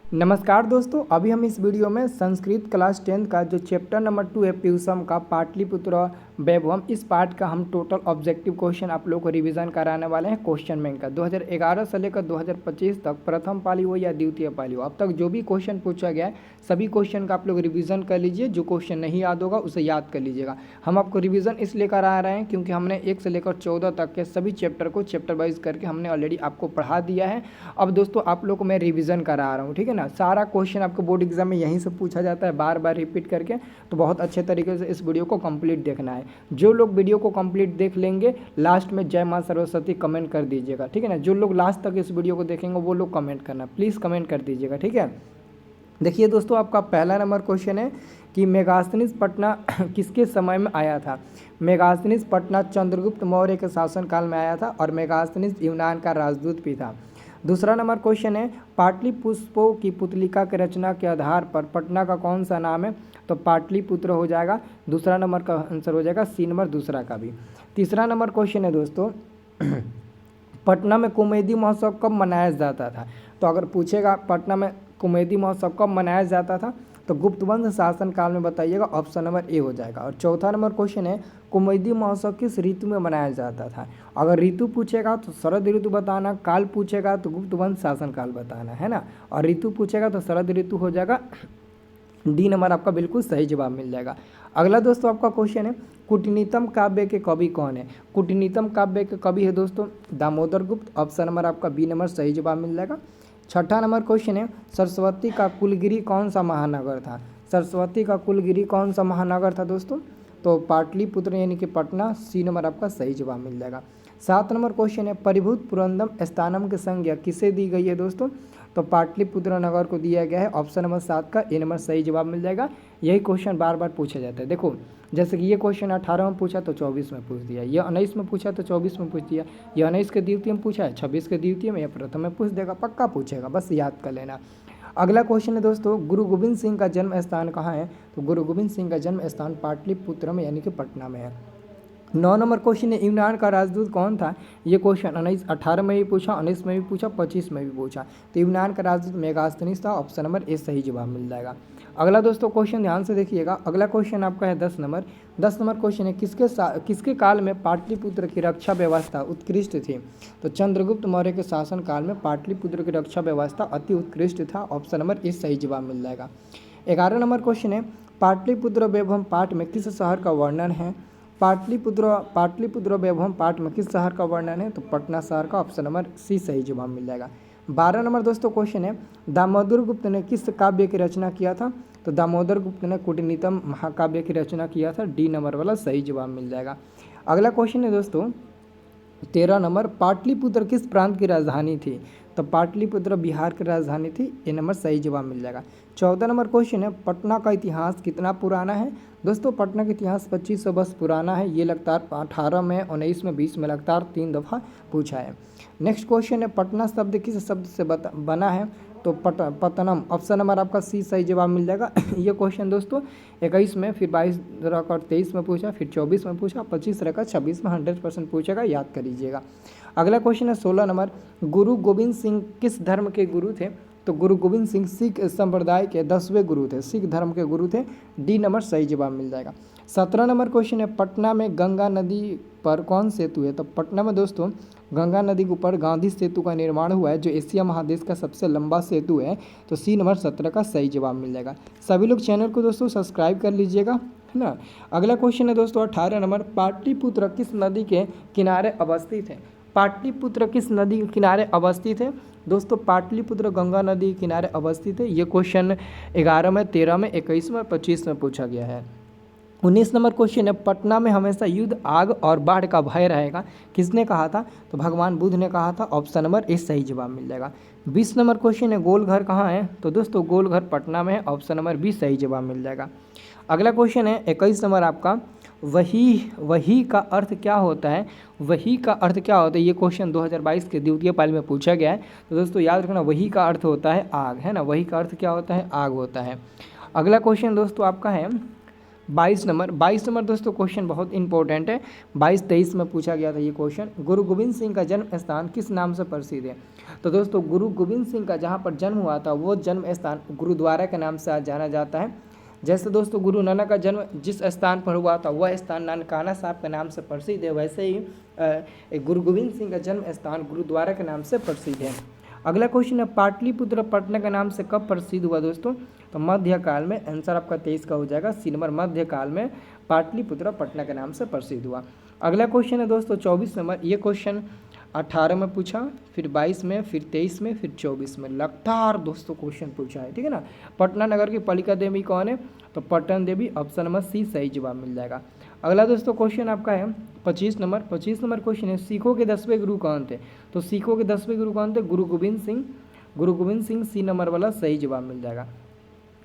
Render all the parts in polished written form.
नमस्कार दोस्तों, अभी हम इस वीडियो में संस्कृत क्लास 10 का जो चैप्टर नंबर 2 है प्यूसम का पाटलिपुत्र वैभवम, इस पार्ट का हम टोटल ऑब्जेक्टिव क्वेश्चन आप लोगों को रिवीजन कराने वाले हैं। क्वेश्चन बैंक का 2011 से लेकर 2025 तक प्रथम पाली हो या द्वितीय पाली हो, अब तक जो भी क्वेश्चन पूछा गया है सभी क्वेश्चन का आप लोग रिवीजन कर लीजिए। जो क्वेश्चन नहीं याद होगा उसे याद कर लीजिएगा। हम आपको रिवीजन इसलिए करा रहे हैं क्योंकि हमने 1 से लेकर 14 तक के सभी चैप्टर को चैप्टर वाइज करके हमने ऑलरेडी आपको पढ़ा दिया है। अब दोस्तों आप लोग को मैं रिवीजन करा रहा हूँ, ठीक है ना। सारा क्वेश्चन आपको बोर्ड एग्जाम में यहीं से पूछा जाता है, बार बार रिपीट करके, तो बहुत अच्छे तरीके से इस वीडियो को कंप्लीट देखना है। जो लोग वीडियो को कंप्लीट देख लेंगे लास्ट में जय मां सरस्वती कमेंट कर दीजिएगा, ठीक है ना। जो लोग लास्ट तक इस वीडियो को देखेंगे वो लोग कमेंट करना, प्लीज़ कमेंट कर दीजिएगा, ठीक है। देखिए दोस्तों, आपका पहला नंबर क्वेश्चन है कि मेगास्थनीज पटना किसके समय में आया था। मेगास्थनीज पटना चंद्रगुप्त मौर्य के शासनकाल में आया था और मेगास्थनीज यूनान का राजदूत भी था। दूसरा नंबर क्वेश्चन है पाटलिपुष्पों की पुतलिका की रचना के आधार पर पटना का कौन सा नाम है, तो पाटलिपुत्र हो जाएगा। दूसरा नंबर का आंसर हो जाएगा सी नंबर दूसरा का भी। तीसरा नंबर क्वेश्चन है दोस्तों पटना में कुमेदी महोत्सव कब मनाया जाता था। तो अगर पूछेगा पटना में कुमेदी महोत्सव कब मनाया जाता था तो गुप्त वंश शासन काल में बताइएगा, ऑप्शन नंबर ए हो जाएगा। और चौथा नंबर क्वेश्चन है कुमेदी महोत्सव किस ऋतु में मनाया जाता था। अगर ऋतु पूछेगा तो शरद ऋतु बताना, काल पूछेगा तो गुप्त वंश शासन काल बताना, है ना। और ऋतु पूछेगा तो शरद ऋतु हो जाएगा, डी नंबर आपका बिल्कुल सही जवाब मिल जाएगा। अगला दोस्तों आपका क्वेश्चन है कूटनीतम काव्य के कवि कौन है। कूटनीतम काव्य के कवि है दोस्तों दामोदर गुप्त, ऑप्शन नंबर आपका बी नंबर सही जवाब मिल जाएगा। छठा नंबर क्वेश्चन है सरस्वती का कुलगिरी कौन सा महानगर था। सरस्वती का कुलगिरी कौन सा महानगर था दोस्तों, तो पाटलिपुत्र यानी कि पटना, सी नंबर आपका सही जवाब मिल जाएगा। 7 नंबर क्वेश्चन है परिभूत पुरंदम स्थानम की संज्ञा किसे दी गई है दोस्तों, तो पाटलिपुत्र नगर को दिया गया है, ऑप्शन नंबर 7 का ए नंबर सही जवाब मिल जाएगा। यही क्वेश्चन बार बार पूछा जाता है। देखो जैसे कि ये क्वेश्चन 18 में पूछा तो 24 में पूछ दिया, ये 19 में पूछा तो 24 में पूछ दिया, ये 19 के द्वितीय में पूछा है 26 के द्वितीय में या प्रथम में पूछ देगा, पक्का पूछेगा, बस याद कर लेना। अगला क्वेश्चन है दोस्तों गुरु गोविंद सिंह का जन्म स्थान कहाँ है, तो गुरु गोविंद सिंह का जन्म स्थान पाटलिपुत्र में यानी कि पटना में है। 9 नंबर क्वेश्चन है यूनान का राजदूत कौन था। ये क्वेश्चन 18 में भी पूछा, 19 में भी पूछा, 25 में भी पूछा, तो यूनान का राजदूत मेगास्थनीज था, ऑप्शन नंबर ए सही जवाब मिल जाएगा। अगला दोस्तों क्वेश्चन ध्यान से देखिएगा, अगला क्वेश्चन आपका है 10 नंबर। 10 नंबर क्वेश्चन है किसके काल में पाटलिपुत्र की रक्षा व्यवस्था उत्कृष्ट थी। तो चंद्रगुप्त मौर्य के शासन काल में पाटलिपुत्र की रक्षा व्यवस्था अति उत्कृष्ट था, ऑप्शन नंबर ए सही जवाब मिल जाएगा। 11 नंबर क्वेश्चन है पाटलिपुत्र वैभवम पाठ में किस शहर का वर्णन है। पाटलिपुत्र वैभवम पाठ में किस शहर का वर्णन है, तो पटना शहर का, ऑप्शन नंबर सी सही जवाब मिल जाएगा। 12 नंबर दोस्तों क्वेश्चन है दामोदर गुप्त ने किस काव्य की रचना किया था, तो दामोदर गुप्त ने कूटनीतम महाकाव्य की रचना किया था, डी नंबर वाला सही जवाब मिल जाएगा। अगला क्वेश्चन है दोस्तों 13 नंबर पाटलिपुत्र किस प्रांत की राजधानी थी, तो पाटलिपुत्र बिहार की राजधानी थी, ए नंबर सही जवाब मिल जाएगा। 14 नंबर क्वेश्चन है पटना का इतिहास कितना पुराना है। दोस्तों पटना का इतिहास 2500 वर्ष पुराना है, ये लगातार 18 में, 19 में, 20 में लगातार 3 दफ़ा पूछा है। नेक्स्ट क्वेश्चन है पटना शब्द किस शब्द से बना है, तो पतनम, ऑप्शन नंबर आपका सी सही जवाब मिल जाएगा। ये क्वेश्चन दोस्तों 21 में, फिर 22 रहकर 23 में पूछा, फिर 24 में पूछा, 25 रहकर 26 में 100% पूछेगा, याद कर लीजिएगा। अगला क्वेश्चन है 16 नंबर गुरु गोविंद सिंह किस धर्म के गुरु थे, तो गुरु गोविंद सिंह सिख संप्रदाय के 10वें गुरु थे, सिख धर्म के गुरु थे, डी नंबर सही जवाब मिल जाएगा। 17 नंबर क्वेश्चन है पटना में गंगा नदी पर कौन सेतु है, तो पटना में दोस्तों गंगा नदी के ऊपर गांधी सेतु का निर्माण हुआ है, जो एशिया महादेश का सबसे लंबा सेतु है, तो सी नंबर 17 का सही जवाब मिल जाएगा। सभी लोग चैनल को दोस्तों सब्सक्राइब कर लीजिएगा, है ना। अगला क्वेश्चन है दोस्तों 18 नंबर पाटलिपुत्र किस नदी के किनारे अवस्थित है। पाटलिपुत्र किस नदी के किनारे अवस्थित है, दोस्तों पाटलिपुत्र गंगा नदी के किनारे अवस्थित है। ये क्वेश्चन 11 में, 13 में, 21 में और 25 में पूछा गया है। 19 नंबर क्वेश्चन है पटना में हमेशा युद्ध, आग और बाढ़ का भय रहेगा, किसने कहा था, तो भगवान बुद्ध ने कहा था, ऑप्शन नंबर ए सही जवाब मिल जाएगा। 20 नंबर क्वेश्चन है गोलघर कहाँ है, तो दोस्तों गोलघर पटना में है, ऑप्शन नंबर बी सही जवाब मिल जाएगा। अगला क्वेश्चन है 21 नंबर आपका वही का अर्थ क्या होता है। वही का अर्थ क्या होता है, ये क्वेश्चन 2022 के द्वितीय पाली में पूछा गया है, तो दोस्तों याद रखना वही का अर्थ होता है आग, है ना। वही का अर्थ क्या होता है, आग होता है। अगला क्वेश्चन दोस्तों आपका है 22 नंबर दोस्तों क्वेश्चन बहुत इंपॉर्टेंट है। 22-23 में पूछा गया था ये क्वेश्चन। गुरु गोविंद सिंह का जन्म स्थान किस नाम से प्रसिद्ध है? तो दोस्तों गुरु गोविंद सिंह का जहाँ पर जन्म हुआ था वो जन्म स्थान गुरुद्वारा के नाम से आज जाना जाता है। जैसे दोस्तों गुरु नानक का जन्म जिस स्थान पर हुआ था वह स्थान नानकाना साहब के नाम से प्रसिद्ध है, वैसे ही गुरु गोविंद सिंह का जन्म स्थान गुरुद्वारा के नाम से प्रसिद्ध है। अगला क्वेश्चन है पाटलिपुत्र पटना के नाम से कब प्रसिद्ध हुआ दोस्तों? तो मध्यकाल में। आंसर आपका 23 का हो जाएगा सी नंबर, मध्यकाल में पाटलिपुत्र पटना के नाम से प्रसिद्ध हुआ। अगला क्वेश्चन है दोस्तों 24 नंबर। ये क्वेश्चन 18 में पूछा, फिर 22 में, फिर 23 में, फिर 24 में लगातार दोस्तों क्वेश्चन पूछा है, ठीक है ना। पटना नगर की पालिका देवी कौन है? तो Patan Devi, option number C सही जवाब मिल जाएगा। अगला दोस्तों क्वेश्चन आपका है 25 नंबर। 25 नंबर क्वेश्चन है सिखों के 10वें गुरु कौन थे? तो सिखों के 10वें गुरु कौन थे? गुरु गोविंद सिंह। गुरु गोविंद सिंह सी नंबर वाला सही जवाब मिल जाएगा।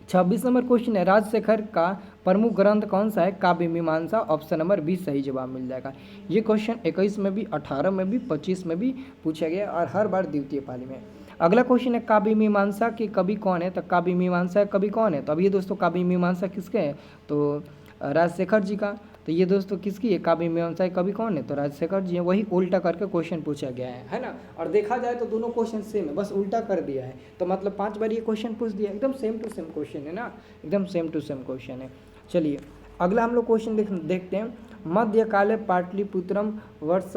26 नंबर क्वेश्चन है राजशेखर का प्रमुख ग्रंथ कौन सा है? काव्य मीमांसा, ऑप्शन नंबर बी सही जवाब मिल जाएगा। ये क्वेश्चन 21 में भी, 18 में भी, 25 में भी पूछा गया और हर बार द्वितीय पाली में। अगला क्वेश्चन है काव्य मीमांसा के कवि कौन है? तो काव्य मीमांसा कवि कौन है? तो अब ये दोस्तों काव्य मीमांसा किसके है? तो राजशेखर जी का। तो ये दोस्तों किसकी है? काव्य मीमांसा कवि कौन है? तो राजशेखर जी है। वही उल्टा करके क्वेश्चन पूछा गया है ना। और देखा जाए तो दोनों क्वेश्चन सेम है, बस उल्टा कर दिया है। तो मतलब 5 बार ये क्वेश्चन पूछ दिया, एकदम सेम टू सेम क्वेश्चन है ना, एकदम सेम टू सेम क्वेश्चन है। चलिए अगला हम लोग क्वेश्चन देखते हैं। मध्यकाले पाटलिपुत्रम वर्ष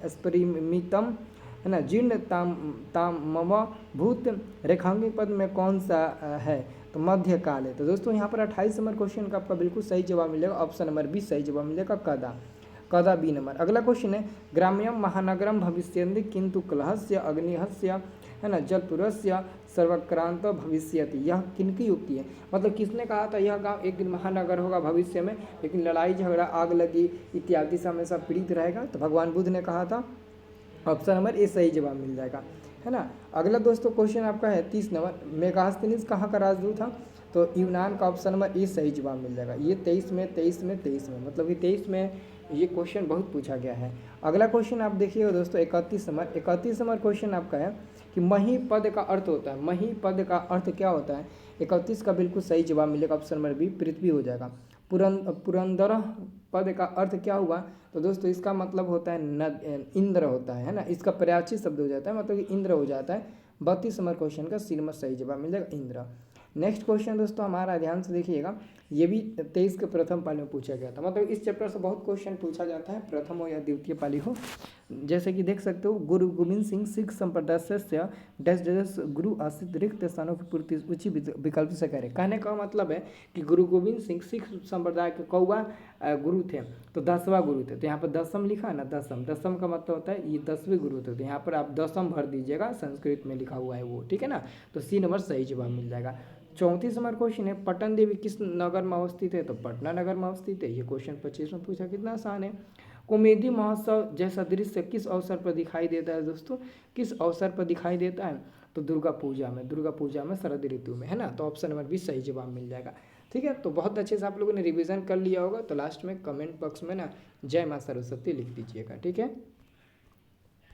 स्परिमितम, है ना, जीर्ण ताम भूत रेखांकित पद में कौन सा है? तो मध्यकाल है। तो दोस्तों यहाँ पर 28 नंबर क्वेश्चन का आपका बिल्कुल सही जवाब मिलेगा, ऑप्शन नंबर बी सही जवाब मिलेगा, कदा बी नंबर। अगला क्वेश्चन है ग्राम्यम महानगरम भविष्यन्ति किंतु कलहस्य अग्निहस्य, है ना, जलपुरस्य सर्वक्रांत भविष्यति, यह किनकी युक्ति है? मतलब किसने कहा था यह गांव एक दिन महानगर होगा भविष्य में, लेकिन लड़ाई झगड़ा आग लगी इत्यादि से हमेशा पीड़ित रहेगा? तो भगवान बुद्ध ने कहा था, ऑप्शन नंबर ए सही जवाब मिल जाएगा, है ना। अगला दोस्तों क्वेश्चन आपका है 30 नंबर। मेगास्थनीज कहाँ का राजदूत था? तो यूनान का, ऑप्शन नंबर ए सही जवाब मिल जाएगा। ये 23 में मतलब कि 23 में ये क्वेश्चन बहुत पूछा गया है। अगला क्वेश्चन आप देखिएगा दोस्तों 31 नंबर। 31 नंबर क्वेश्चन आपका है कि मही पद का अर्थ होता है, मही पद का अर्थ क्या होता है? 31 का बिल्कुल सही जवाब मिलेगा, ऑप्शन नंबर बी पृथ्वी हो जाएगा। पुरंदर पद का अर्थ क्या हुआ? तो दोस्तों इसका मतलब होता है इंद्र होता है ना, इसका पर्यायवाची शब्द हो जाता है, मतलब कि इंद्र हो जाता है। 32 नंबर क्वेश्चन का सी नंबर सही जवाब मिल जाएगा, इंद्र। नेक्स्ट क्वेश्चन दोस्तों हमारा ध्यान से देखिएगा, ये भी 23 के प्रथम पाली में पूछा गया था। मतलब इस चैप्टर से बहुत क्वेश्चन पूछा जाता है, प्रथम हो या द्वितीय पाली हो। जैसे कि देख सकते हो, गुरु गोविंद सिंह सिख संप्रदाय से डैश डैश गुरु आश्रित रिक्त स्थानों की पूर्ति उच्च विकल्प से करे। कहने का मतलब है कि गुरु गोविंद सिंह सिख संप्रदाय के कौवा गुरु थे, तो 10वां गुरु थे। तो यहाँ पर 10म लिखा है ना, 10म का मतलब होता है ये 10वें गुरु थे, तो यहाँ पर आप 10म भर दीजिएगा, संस्कृत में लिखा हुआ है वो, ठीक है ना। तो सी नंबर सही जवाब मिल जाएगा। 34 नंबर क्वेश्चन है पटन देवी किस नगर में अवस्थित है? तो पटना नगर में अवस्थित है। ये क्वेश्चन 25 में पूछा, कितना आसान है। कॉमेडी महोत्सव जैसा दृश्य किस अवसर पर दिखाई देता है दोस्तों? किस अवसर पर दिखाई देता है? तो दुर्गा पूजा में शरद ऋतु में, है ना। तो ऑप्शन नंबर 20 सही जवाब मिल जाएगा, ठीक है। तो बहुत अच्छे से आप लोगों ने रिवीजन कर लिया होगा। तो लास्ट में कमेंट बॉक्स में ना जय माँ सरस्वती लिख दीजिएगा, ठीक है।